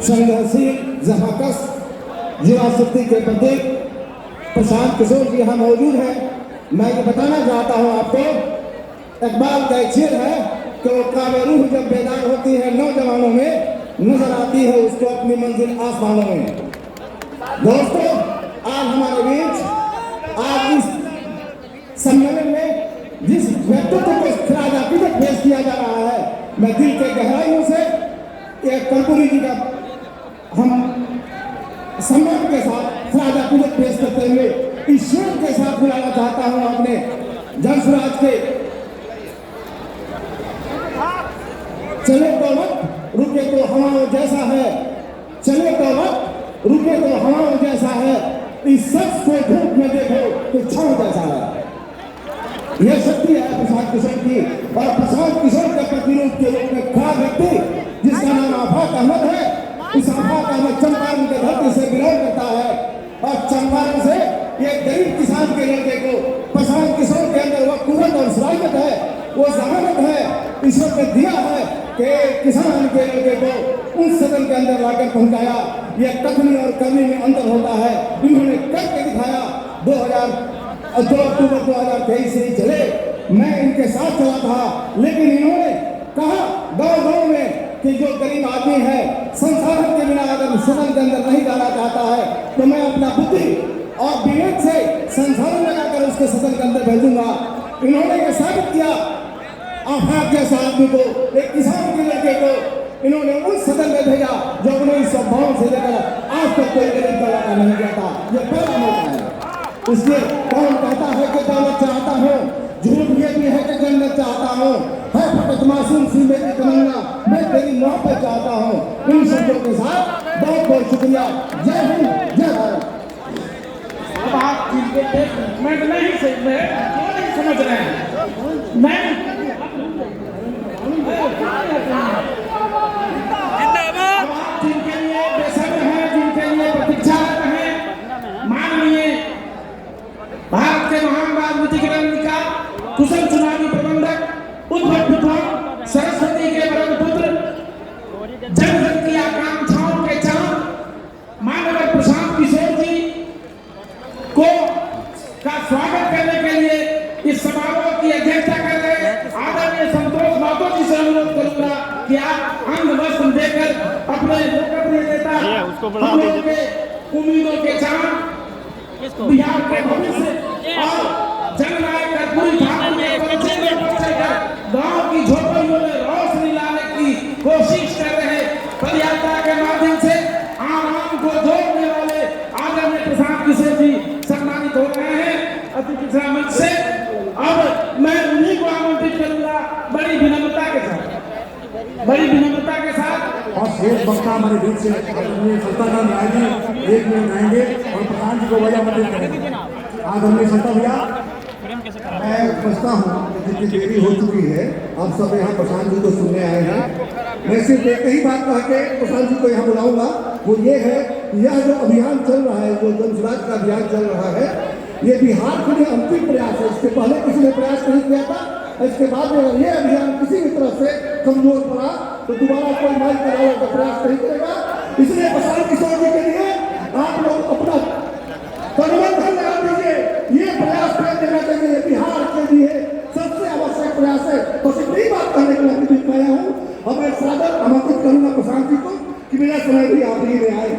संघर्षशील जहाकस युवा शक्ति के प्रतीक प्रशांत किशोर जी यहाँ मौजूद हैं। मैं ये बताना चाहता हूँ आपको, इकबाल का एक शेर है कि वो काबे रूह जब बेदार होती है नौजवानों में, नजर आती है उसको अपनी मंजिल आसमानों में। दोस्तों, आज हमारे बीच आज इस सम्मेलन में जिस व्यक्तित्व को खराज अकीदत पेश किया जा रहा है, मैं दिल के गहराइयों से एक कर्पूरी जी का हम सम्मान के साथ खराज अकीदत पेश करते हुए इस शेर के साथ बुलाना चाहता हूँ अपने जनसुराज के। चले तो वक्त रुके तो हवाओं जैसा है, चले तो वक्त रुके तो हवाओं जैसा है, इस शख्स को धूप में देखो तो छांव जैसा है। यह शक्ति है प्रशांत किशोर की, और प्रशांत किशोर के प्रतिरूप के रूप में खड़ा व्यक्ति जिसका नाम आफाक अहमद है। इस आफाक अहमद चंपारण के धरती से बिलोंग करता है, और चंपारण से एक गरीब किसान के लड़के को प्रशांत किशोर के अंदर वह कुव्वत और सलाहियत है, वो जहानत है ईश्वर ने दिया है कि किसान के लड़के को उस सदन के अंदर लाकर पहुंचाया। यह कथनी और करनी में अंतर होता है। इन्होंने करके दिखाया। 2 अक्टूबर 2023 से चले, मैं इनके साथ चला था, लेकिन इन्होंने कहा गाँव-गाँव में कि जो गरीब आदमी है संसाधन के बिना अगर सदन के अंदर नहीं जाना चाहता है तो मैं अपना बुद्धि और विवेक से संसाधन लगाकर उसके सदन के अंदर भेजूंगा। इन्होंने ये साबित किया। आफाक जैसा आदमी को, एक किसान के लड़के को इन्होंने उस सदन में भेजा जो 1952 से लेकर आज तक कोई गरीब का लड़का नहीं जाता। ये पहला मौका है। इसलिए कौन कहता है कि दौलत चाहता हूँ, झूठ ये भी है कि जन्नत चाहता हूँ, है फकत मासूम सी मेरी तमन्ना, मैं तेरी मोहब्बत चाहता हूँ। इन शब्दों के साथ बहुत बहुत शुक्रिया। जय हिंद, जय भारत। आप मैं नहीं समझ रहे हैं। मैं जिनके लिए बेसब्र हैं, जिनके लिए प्रतीक्षारत हैं, माननीय भारत के महान राजनीतिक रणनीतिका, कुशल चुनावी प्रबंधक, उद्भव सरस्वती के वरद पुत्र, जनजन की आकांक्षाओं के चांद माननीय प्रशांत किशोर जी को का स्वागत करने के लिए इस समारोह की अध्यक्षता कर रहे आदरणीय संतोष मातो जी से अनुरोध करूंगा कि आप अंग वस्त्र देकर अपने लोकप्रिय नेता, हम लोगों के उम्मीदों के चांद, बिहार के भविष्य और जननायक कर्पूरी ठाकुर के गांव की झोपड़ियों में रोशनी लाने की कोशिश कर रहे पदयात्रा के माध्यम से आम को जोड़ने वाले आदरणीय प्रशांत किशोर जी सम्मानित हो रहे हैं अतिथि मंच से। अब मैं उन्हीं को आमंत्रित करूंगा बड़ी विनम्रता के साथ। और शेष वक्ता हमारे बीच से आदरणीय सत्ताराम राय जी 1 मिनट आएंगे और प्रधान जी को वजामंत्रित करेंगे। आदरणीय सत्ता भैया, मैं समझता हूँ जितनी देरी हो चुकी है, आप सब यहाँ प्रशांत जी को सुनने आए हैं। मैं सिर्फ एक ही बात कह के प्रशांत जी को यहाँ बुलाऊंगा, वो ये है, यह जो अभियान चल रहा है, जो जनसुराज का अभियान चल रहा है, ये बिहार के लिए अंतिम प्रयास है। इसके पहले किसी ने प्रयास नहीं किया था। इसके बाद में अगर ये अभियान किसी भी तरह से कमजोर पड़ा तो दोबारा कोई माइक कराने का प्रयास नहीं करेगा। इसलिए प्रशांत किशोर जी के लिए आप लोग अपना तनमन लगा दीजिए। ये प्रयास कर देना चाहिए, बिहार के लिए सबसे आवश्यक प्रयास है। बस इतनी बात कहने के लिए मैं हूँ, और मैं सादर आमंत्रित करूंगा प्रशांत जी को कि मेरा समय भी आप ही में आए।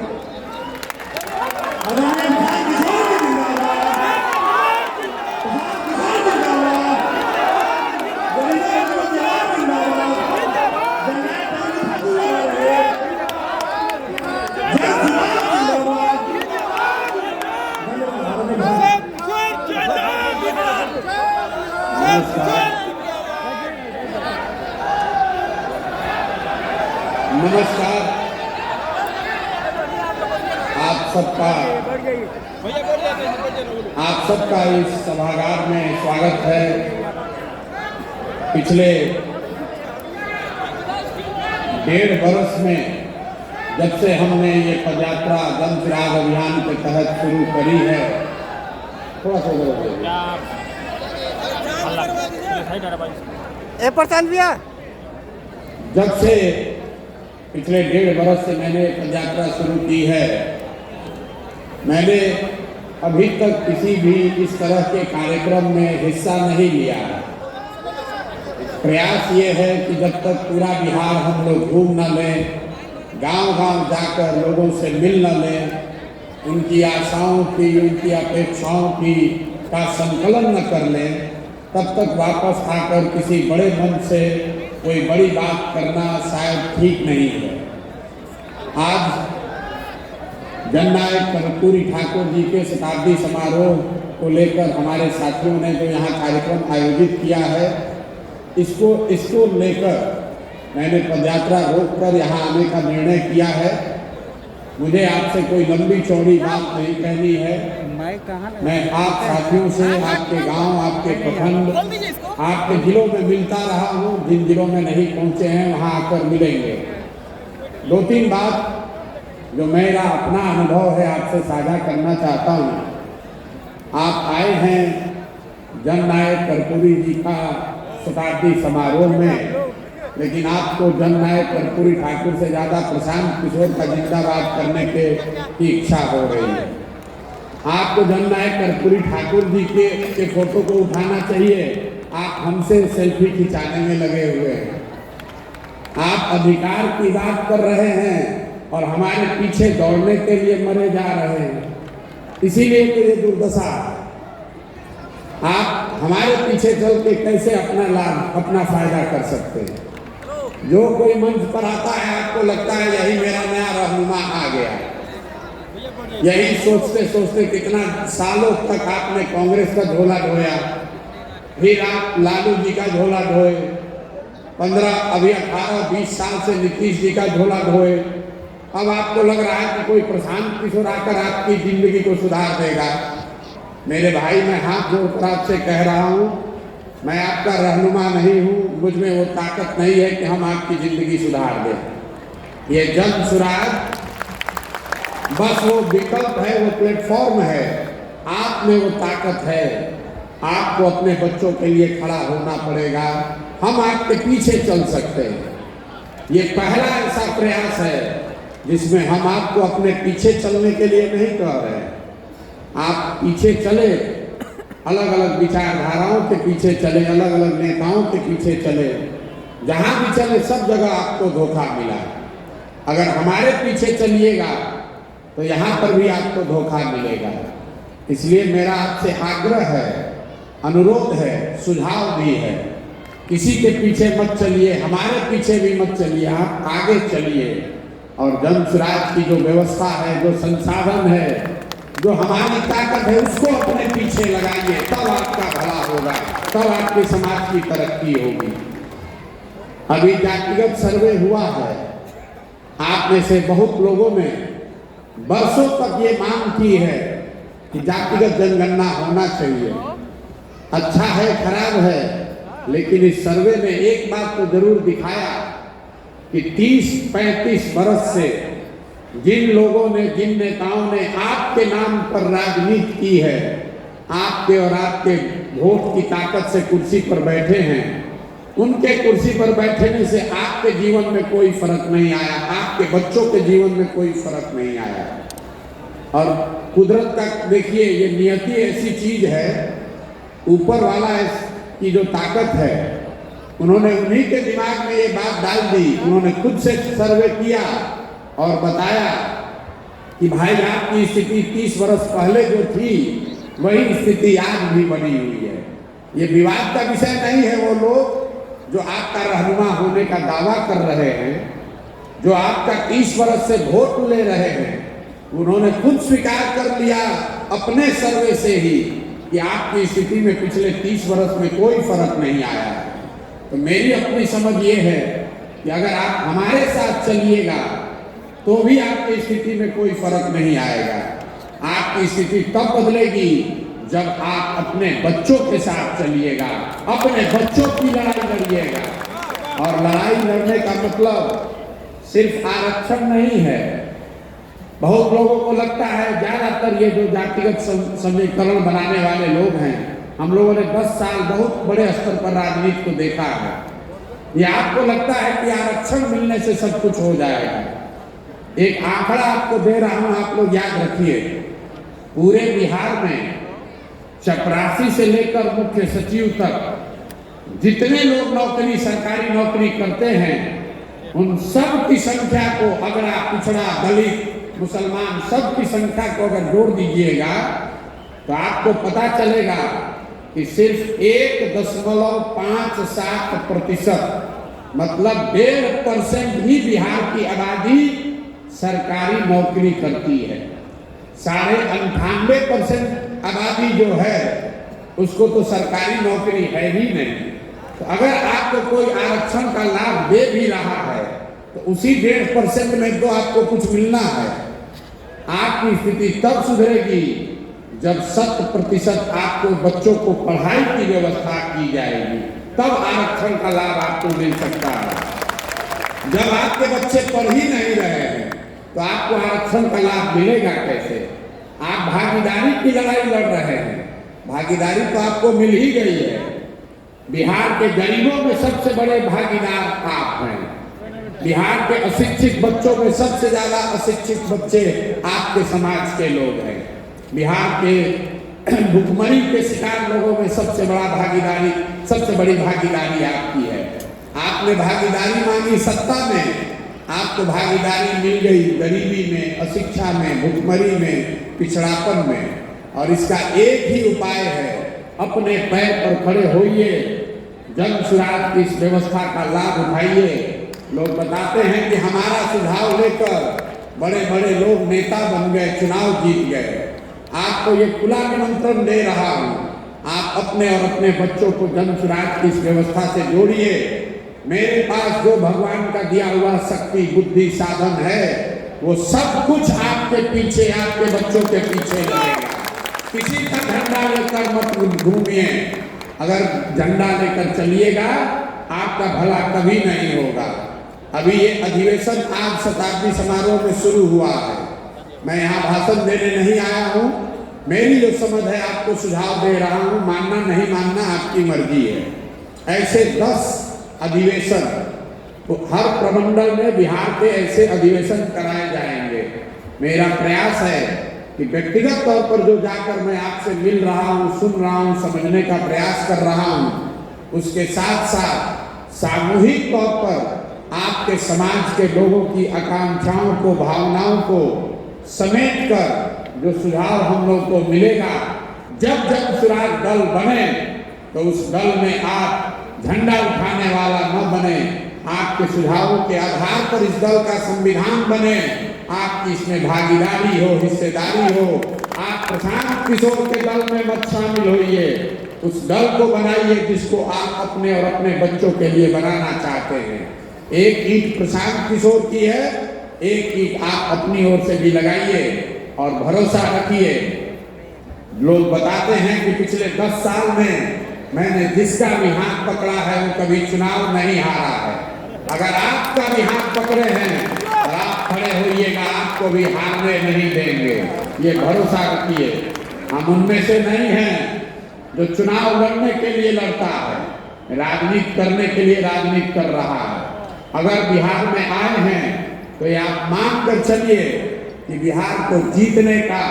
नमस्कार, आप सबका इस सभागार में स्वागत है। पिछले 1.5 वर्ष में जब से हमने ये पदयात्रा जनसुराज अभियान के तहत शुरू करी है, थोड़ा सा जब से पिछले 1.5 वर्ष से मैंने पद यात्रा शुरू की है। मैंने अभी तक किसी भी इस तरह के कार्यक्रम में हिस्सा नहीं लिया। प्रयास ये है कि जब तक पूरा बिहार हम लोग घूम न लें, गांव-गांव जाकर लोगों से मिल न लें, उनकी आशाओं की, उनकी अपेक्षाओं की का संकलन न कर लें, तब तक वापस आकर किसी बड़े मन से कोई बड़ी बात करना शायद ठीक नहीं है। आज जननायक कर्पूरी ठाकुर जी के शताब्दी समारोह को लेकर हमारे साथियों ने जो यहाँ कार्यक्रम आयोजित किया है, इसको लेकर मैंने पदयात्रा रोककर यहाँ आने का निर्णय किया है। मुझे आपसे कोई लंबी चौड़ी बात नहीं कहनी है। मैं आप साथियों से आपके गांव, आपके प्रखंड, आपके जिलों में मिलता रहा हूँ। जिन जिलों में नहीं पहुँचे हैं वहाँ आकर मिलेंगे। 2-3 बात जो मेरा अपना अनुभव है आपसे साझा करना चाहता हूँ। आप आए हैं जननायक कर्पूरी जी का शताब्दी समारोह में, लेकिन आपको जननायक कर्पूरी ठाकुर से ज़्यादा प्रशांत किशोर का जिंदाबाद करने की इच्छा हो रही है। आपको जननायक कर्पूरी ठाकुर जी के फोटो को उठाना चाहिए। आप हमसे सेल्फी खिंचाने में लगे हुए हैं। आप अधिकार की बात कर रहे हैं और हमारे पीछे दौड़ने के लिए मरे जा रहे हैं। इसीलिए तो ये दुर्दशा। आप हमारे पीछे चल के कैसे अपना लाभ, अपना फायदा कर सकते हैं? जो कोई मंच पर आता है आपको लगता है यही मेरा नया रहनुमा आ गया। यही सोचते सोचते कितना सालों तक आपने कांग्रेस का झोला ढोया, फिर आप लालू जी का झोला ढोए, 18-20 साल से नीतीश जी का झोला ढोए। अब आपको लग रहा है कि कोई प्रशांत किशोर आकर आपकी जिंदगी को सुधार देगा। मेरे भाई, मैं हाथ जोड़कर आपसे कह रहा हूँ, मैं आपका रहनुमा नहीं हूँ। मुझ में वो ताकत नहीं है कि हम आपकी जिंदगी सुधार दें। ये जन सुराग बस वो विकल्प है, वो प्लेटफॉर्म है। आप में वो ताकत है। आपको अपने बच्चों के लिए खड़ा होना पड़ेगा। हम आपके पीछे चल सकते हैं। ये पहला ऐसा प्रयास है जिसमें हम आपको अपने पीछे चलने के लिए नहीं कह रहे हैं। आप पीछे चले, अलग अलग विचारधाराओं के पीछे चले, अलग अलग नेताओं के पीछे चले। जहां भी चले सब जगह आपको धोखा मिला। अगर हमारे पीछे चलिएगा तो यहाँ पर भी आपको धोखा मिलेगा। इसलिए मेरा आपसे आग्रह है, अनुरोध है, सुझाव भी है, किसी के पीछे मत चलिए, हमारे पीछे भी मत चलिए। आप आगे चलिए और जन स्वराज की जो व्यवस्था है, जो संसाधन है, जो हमारी ताकत है, उसको अपने पीछे लगाइए। तब आपका भला होगा, तब आपके समाज की तरक्की होगी। अभी जातिगत सर्वे हुआ है। आप में से बहुत लोगों ने वर्षों तक ये मांग की है कि जातिगत जनगणना होना चाहिए। अच्छा है, खराब है, लेकिन इस सर्वे ने एक बात तो जरूर दिखाया कि 30-35 वर्ष से जिन लोगों ने, जिन नेताओं ने आपके नाम पर राजनीति की है, आपके और आपके वोट की ताकत से कुर्सी पर बैठे हैं, उनके कुर्सी पर बैठने से आपके जीवन में कोई फर्क नहीं आया, आपके बच्चों के जीवन में कोई फर्क नहीं आया। और कुदरत का देखिए, ये नियति ऐसी चीज है, ऊपर वाला की जो ताकत है, उन्होंने उन्हीं के दिमाग में ये बात डाल दी। उन्होंने खुद से सर्वे किया और बताया कि भाई आपकी स्थिति 30 वर्ष पहले जो थी वही स्थिति आज भी बनी हुई है। ये विवाद का विषय नहीं है। वो लोग जो आपका रहनुमा होने का दावा कर रहे हैं, जो आपका 30 वर्ष से वोट ले रहे हैं, उन्होंने खुद स्वीकार कर लिया अपने सर्वे से ही कि आपकी स्थिति में पिछले 30 वर्ष में कोई फर्क नहीं आया। तो मेरी अपनी समझ ये है कि अगर आप हमारे साथ चलिएगा तो भी आपकी स्थिति में कोई फर्क नहीं आएगा। आपकी स्थिति तब बदलेगी जब आप अपने बच्चों के साथ चलिएगा, अपने बच्चों की लड़ाई लड़िएगा। और लड़ाई लड़ने का मतलब सिर्फ आरक्षण नहीं है। बहुत लोगों को लगता है, ज्यादातर ये जो जातिगत समीकरण बनाने वाले लोग हैं, हम लोगों ने 10 साल बहुत बड़े स्तर पर राजनीति को देखा है। या आपको लगता है कि आरक्षण मिलने से सब कुछ हो जाएगा? एक आंकड़ा आपको दे रहा हूं, आप लोग याद रखिए। पूरे बिहार में चपरासी से लेकर मुख्य सचिव तक जितने लोग नौकरी, सरकारी नौकरी करते हैं, उन सब की संख्या को, अगड़ा, पिछड़ा, दलित, मुसलमान, सब की संख्या को अगर जोड़ दीजिएगा तो आपको पता चलेगा कि सिर्फ 1.57% मतलब 1.5% ही बिहार की आबादी सरकारी नौकरी करती है। 98.5% आबादी जो है उसको तो सरकारी नौकरी है ही नहीं। तो अगर आपको कोई आरक्षण का लाभ दे भी रहा है तो उसी 1.5% में तो आपको कुछ मिलना है। आपकी स्थिति तब सुधरेगी जब 100% आपको बच्चों को पढ़ाई की व्यवस्था की जाएगी, तब आरक्षण का लाभ आपको मिल सकता है। जब आपके बच्चे पढ़ ही नहीं रहे हैं तो आपको आरक्षण का लाभ मिलेगा कैसे? आप भागीदारी की लड़ाई लड़ रहे हैं, भागीदारी तो आपको मिल ही गई है। बिहार के गरीबों में सबसे बड़े भागीदार आप हैं। बिहार के अशिक्षित बच्चों में सबसे ज्यादा अशिक्षित बच्चे आपके समाज के लोग हैं। बिहार के भुखमरी के शिकार लोगों में सबसे बड़ी भागीदारी आपकी है। आपने भागीदारी मांगी सत्ता में, आपको भागीदारी मिल गई गरीबी में, अशिक्षा में, भुखमरी में, पिछड़ापन में। और इसका एक ही उपाय है, अपने पैर पर खड़े होइए, जन सुराज की इस व्यवस्था का लाभ उठाइए। लोग बताते हैं कि हमारा सुझाव लेकर बड़े बड़े लोग नेता बन गए, चुनाव जीत गए। आपको ये खुला निमंत्रण दे रहा हूं, आप अपने और अपने बच्चों को जन सुराज की इस व्यवस्था से जोड़िए। मेरे पास जो भगवान का दिया हुआ शक्ति, बुद्धि, साधन है, वो सब कुछ आपके पीछे, आपके बच्चों के पीछे लगेगा। किसी का झंडा लेकर मत घूमिए। अगर झंडा लेकर चलिएगा आपका भला कभी नहीं होगा। अभी ये अधिवेशन आज शताब्दी समारोह में शुरू हुआ है। मैं यहाँ भाषण देने नहीं आया हूँ। मेरी जो समझ है आपको सुझाव दे रहा हूँ, मानना नहीं मानना आपकी मर्जी है। ऐसे 10 अधिवेशन तो हर प्रमंडल में बिहार के ऐसे अधिवेशन कराए जाएंगे। मेरा प्रयास है कि व्यक्तिगत तौर पर जो जाकर मैं आपसे मिल रहा हूँ, सुन रहा हूँ, समझने का प्रयास कर रहा हूँ, उसके साथ साथ सामूहिक तौर पर आपके समाज के लोगों की आकांक्षाओं को, भावनाओं को समेट कर जो सुझाव हम लोग को मिलेगा, जब जब सुराज दल बने तो उस दल में आप झंडा उठाने वाला न बने, आपके सुझावों के आधार पर इस दल का संविधान बने, आपकी इसमें भागीदारी हो, हिस्सेदारी हो। आप प्रशांत किशोर के दल में मत शामिल होइए, उस दल को बनाइए जिसको आप अपने और अपने बच्चों के लिए बनाना चाहते हैं। एक ईंट प्रशांत किशोर की है, एक ईंट आप अपनी ओर से भी लगाइए और भरोसा रखिए। लोग बताते हैं कि पिछले 10 साल में मैंने जिसका भी हाथ पकड़ा है वो कभी चुनाव नहीं हारा है। अगर आपका भी हाथ पकड़े हैं और आप खड़े होइएगा, आपको भी हारने नहीं देंगे, ये भरोसा रखिए। हम उनमें से नहीं हैं जो चुनाव लड़ने के लिए लड़ता है, राजनीति करने के लिए राजनीति कर रहा है। अगर बिहार में आए हैं तो ये आप मान कर चलिए कि बिहार को जीतने का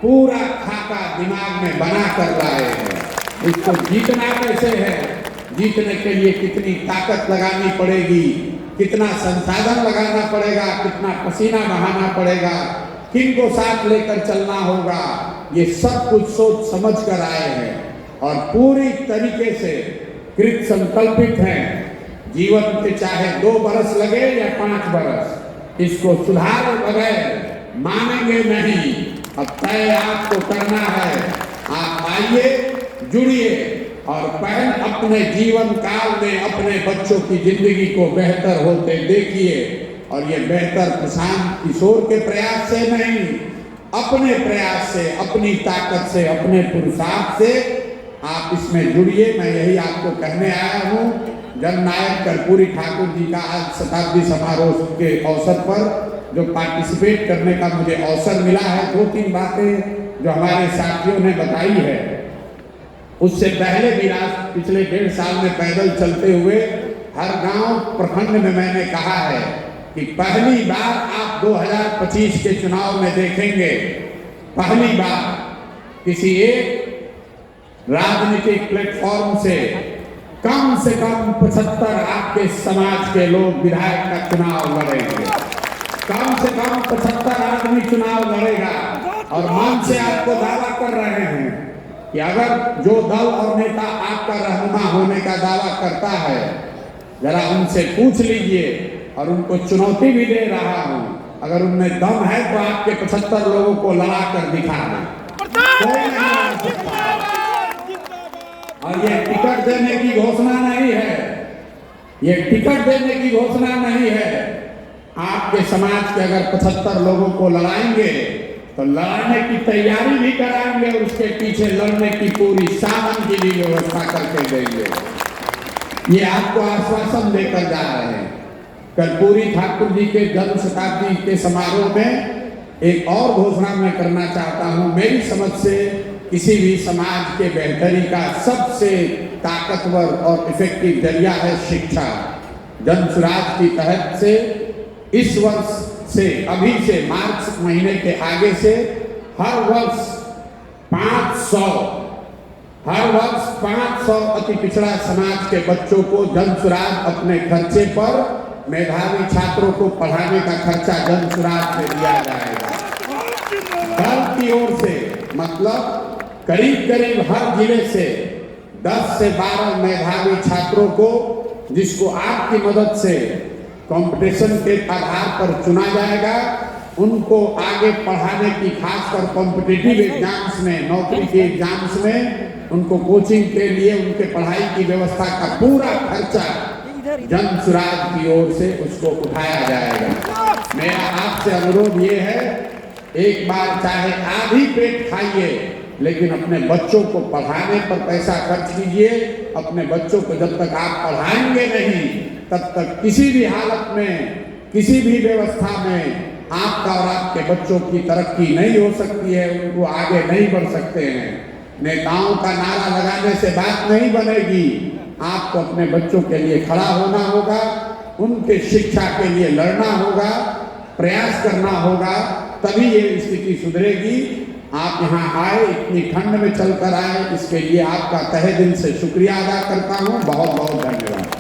पूरा खाका दिमाग में बना कर लाए हैं। इसको जीतना कैसे है, जीतने के लिए कितनी ताकत लगानी पड़ेगी, कितना संसाधन लगाना पड़ेगा, कितना पसीना बहाना पड़ेगा, किनको साथ लेकर चलना होगा, ये सब कुछ सोच समझ कर आए हैं और पूरी तरीके से कृत संकल्पित हैं। जीवन के चाहे 2 बरस लगे या 5 बरस, इसको सुधार बगैर मानेंगे नहीं। अब तय आपको करना है। आप आइए, जुड़िए और पहले अपने जीवन काल में अपने बच्चों की जिंदगी को बेहतर होते देखिए। और ये बेहतर प्रशांत किशोर के प्रयास से नहीं, अपने प्रयास से, अपनी ताकत से, अपने पुरुषार्थ से आप इसमें जुड़िए। मैं यही आपको कहने आया हूँ। जननायक कर्पूरी ठाकुर जी का आज शताब्दी समारोह के अवसर पर जो पार्टिसिपेट करने का मुझे अवसर मिला है, 2-3 बातें जो हमारे साथियों ने बताई है, उससे पहले भी पिछले 1.5 साल में पैदल चलते हुए हर गांव प्रखंड में मैंने कहा है कि पहली बार आप 2025 के चुनाव में देखेंगे, पहली बार किसी एक राजनीतिक प्लेटफॉर्म से कम 75 आपके समाज के लोग विधायक का चुनाव लड़ेंगे। कम से कम 75 आदमी चुनाव लड़ेगा और मन से आपको दावा कर रहे हैं कि अगर जो दल और नेता आपका रहनुमा होने का दावा करता है, जरा उनसे पूछ लीजिए और उनको चुनौती भी दे रहा हूं, अगर उनमें दम है तो आपके 75 लोगों को लड़ा कर दिखा दें। कोई नहीं लड़ा सकता। और ये टिकट देने की घोषणा नहीं है, ये टिकट देने की घोषणा नहीं है। आपके समाज के अगर 75 लोगों को लड़ाएंगे तो लड़ने की तैयारी भी कराएंगे और उसके पीछे लड़ने की पूरी साधन की भी व्यवस्था करके देंगे। ये आपको आश्वासन देकर जा रहे हैं। कर्पूरी ठाकुर जी के जन्म शताब्दी के समारोह में एक और घोषणा मैं करना चाहता हूं। मेरी समझ से किसी भी समाज के बेहतरी का सबसे ताकतवर और इफेक्टिव जरिया है शिक्षा। जन सुराज की तहत से इस वर्ष से, अभी से मार्च महीने के आगे से हर वर्ष 500 अति पिछड़ा समाज के बच्चों को जन सुराज अपने खर्चे पर, मेधावी छात्रों को पढ़ाने का खर्चा जन सुराज से दिया जाएगा। दल की ओर से मतलब करीब हर जिले से 10 से 12 मेधावी छात्रों को, जिसको आपकी मदद से कंपटीशन के आधार पर चुना जाएगा, उनको आगे पढ़ाने की, खासकर कॉम्पिटिटिव एग्जाम्स में, नौकरी के एग्जाम्स में उनको कोचिंग के लिए उनके पढ़ाई की व्यवस्था का पूरा खर्चा जन सुराज की ओर से उसको उठाया जाएगा। मेरा आपसे अनुरोध ये है, एक बार चाहे आधी पेट खाइए, लेकिन अपने बच्चों को पढ़ाने पर पैसा खर्च कीजिए। अपने बच्चों को जब तक आप पढ़ाएंगे नहीं, तब तक किसी भी हालत में, किसी भी व्यवस्था में आपका और आपके बच्चों की तरक्की नहीं हो सकती है, उनको आगे नहीं बढ़ सकते हैं। नेताओं का नारा लगाने से बात नहीं बनेगी। आपको अपने बच्चों के लिए खड़ा होना होगा, उनके शिक्षा के लिए लड़ना होगा, प्रयास करना होगा, तभी ये स्थिति सुधरेगी। आप यहाँ आए, इतनी ठंड में चलकर आए, इसके लिए आपका तहे दिल से शुक्रिया अदा करता हूँ। बहुत बहुत धन्यवाद।